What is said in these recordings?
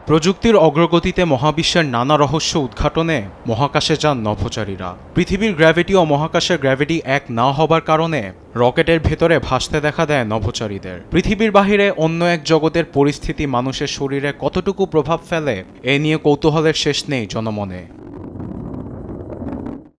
প্রযুক্তির অগ্রগতিতে মহাবিশ্বের নানা রহস্য উদ্ঘাটনে মহাকাশে যান নভোচারীরা। পৃথিবীর গ্র্যাভিটি ও মহাকাশের গ্র্যাভিটি এক না হবার কারণে রকেটের ভেতরে ভাসতে দেখা দেয় নভোচারীদের। পৃথিবীর বাহিরে অন্য এক জগতের পরিস্থিতি মানুষের শরীরে কতটুকু প্রভাব ফেলে এ নিয়ে কৌতূহলের শেষ নেই জনমনে।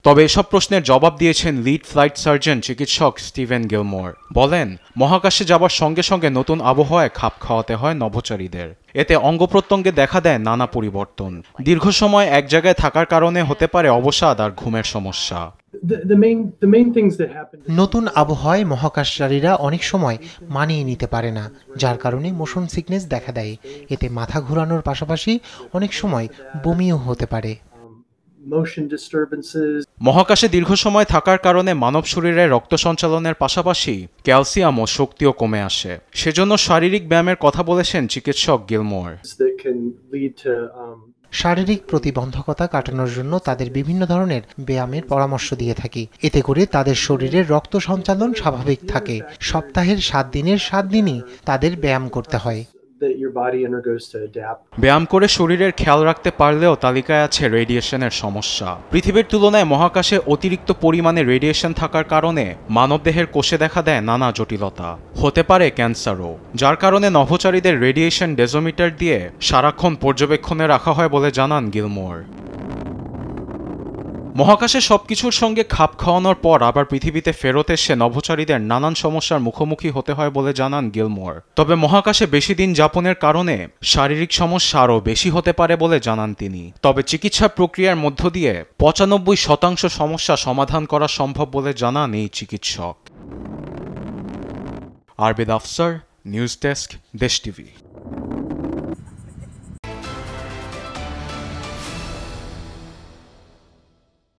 তবে এসব প্রশ্নের জবাব দিয়েছেন লিড ফ্লাইট সার্জন চিকিৎসক স্টিভেন গিলমোর। বলেন, মহাকাশে যাবার সঙ্গে সঙ্গে নতুন আবহাওয়ায় খাপ খাওয়াতে হয় নভোচারীদের। এতে অঙ্গ প্রত্যঙ্গে দেখা দেয় নানা পরিবর্তন। দীর্ঘ সময় এক জায়গায় থাকার কারণে হতে পারে অবসাদ আর ঘুমের সমস্যা। নতুন আবহাওয়ায় মহাকাশচারীরা অনেক সময় মানিয়ে নিতে পারে না, যার কারণে মোশন সিকনেস দেখা দেয়। এতে মাথা ঘোরানোর পাশাপাশি অনেক সময় বমিও হতে পারে। মহাকাশে দীর্ঘ সময় থাকার কারণে মানব শরীরে রক্ত সঞ্চালনের পাশাপাশি ক্যালসিয়াম ও শক্তিও কমে আসে। সেজন্য শারীরিক ব্যায়ামের কথা বলেছেন চিকিৎসক গিলমোর। শারীরিক প্রতিবন্ধকতা কাটানোর জন্য তাদের বিভিন্ন ধরনের ব্যায়ামের পরামর্শ দিয়ে থাকি। এতে করে তাদের শরীরের রক্ত সঞ্চালন স্বাভাবিক থাকে। সপ্তাহের 7 দিনের 7 দিনই তাদের ব্যায়াম করতে হয়। ব্যায়াম করে শরীরের খেয়াল রাখতে পারলেও তালিকায় আছে রেডিয়েশনের সমস্যা। পৃথিবীর তুলনায় মহাকাশে অতিরিক্ত পরিমাণে রেডিয়েশন থাকার কারণে মানবদেহের কোষে দেখা দেয় নানা জটিলতা, হতে পারে ক্যান্সারও। যার কারণে নভোচারীদের রেডিয়েশন ডেজোমিটার দিয়ে সারাক্ষণ পর্যবেক্ষণে রাখা হয় বলে জানান গিলমোর। মহাকাশে সবকিছুর সঙ্গে খাপ খাওয়ানোর পর আবার পৃথিবীতে ফেরত এসে নভোচারীদের নানান সমস্যার মুখোমুখি হতে হয় বলে জানান গিলমোর। তবে মহাকাশে বেশি দিন যাপনের কারণে শারীরিক সমস্যা আরও বেশি হতে পারে বলে জানান তিনি। তবে চিকিৎসা প্রক্রিয়ার মধ্য দিয়ে 95% সমস্যা সমাধান করা সম্ভব বলে জানান এই চিকিৎসক। আরবেদ আফসার, নিউজ ডেস্ক, দেশ টিভি।